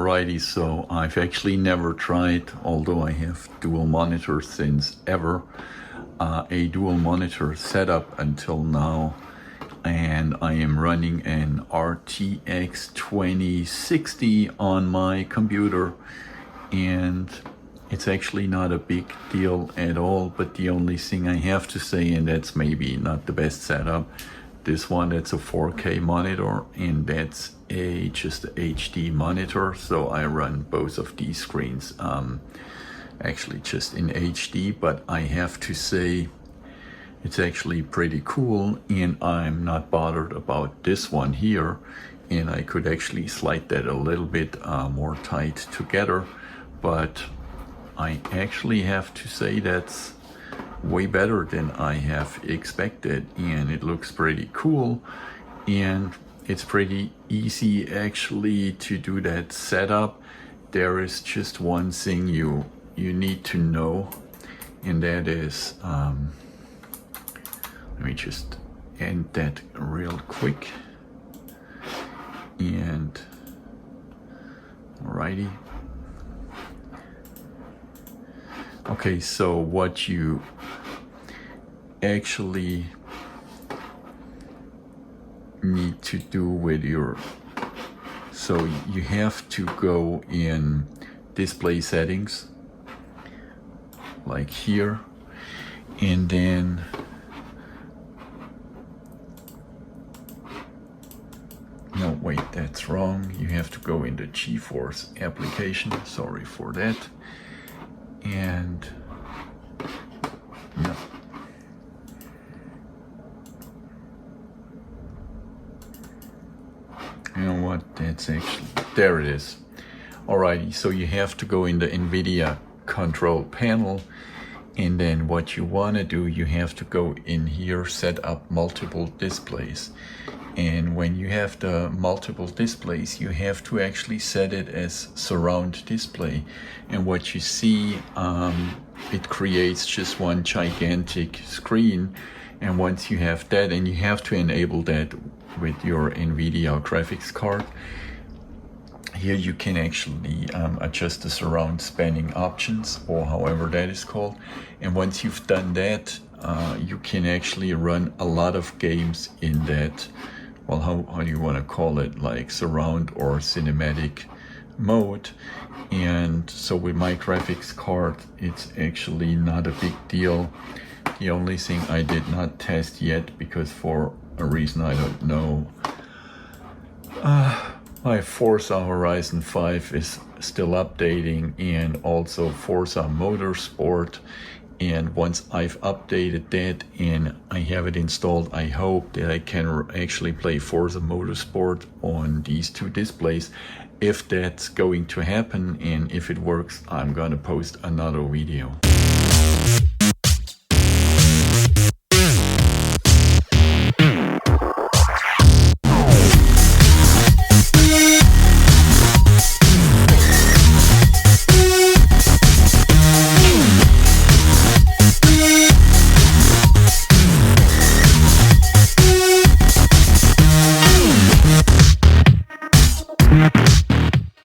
Alrighty, so I've actually never tried, although I have dual monitors since ever, a dual monitor setup until now, and I am running an RTX 2060 on my computer, and it's actually not a big deal at all, but the only thing I have to say, and that's maybe not the best setup, this one, that's a 4K monitor, and that's just a HD monitor, so I run both of these screens actually just in HD, but I have to say it's actually pretty cool, and I'm not bothered about this one here, and I could actually slide that a little bit more tight together, but I actually have to say that's way better than I have expected, and it looks pretty cool, and it's pretty easy actually to do that setup. There is just one thing you need to know, and that is let me just end that real quick. And alrighty, okay, so what you actually need to do with so you have to go in display settings like here, and then no, wait, that's wrong. You have to go in the GeForce application, sorry for that, and yeah, you know what, that's actually, there it is. Alrighty, so you have to go in the NVIDIA Control Panel, and then what you want to do, you have to go in here, set up multiple displays. And when you have the multiple displays, you have to actually set it as surround display. And what you see, it creates just one gigantic screen. And once you have that, and you have to enable that with your NVIDIA graphics card, here you can actually adjust the surround spanning options, or however that is called. And once you've done that, you can actually run a lot of games in that, well, how do you want to call it, like surround or cinematic mode. And so with my graphics card, it's actually not a big deal. The only thing I did not test yet, because for a reason I don't know, my Forza Horizon 5 is still updating, and also Forza Motorsport. And once I've updated that and I have it installed, I hope that I can actually play Forza Motorsport on these two displays. If that's going to happen, and if it works, I'm gonna post another video.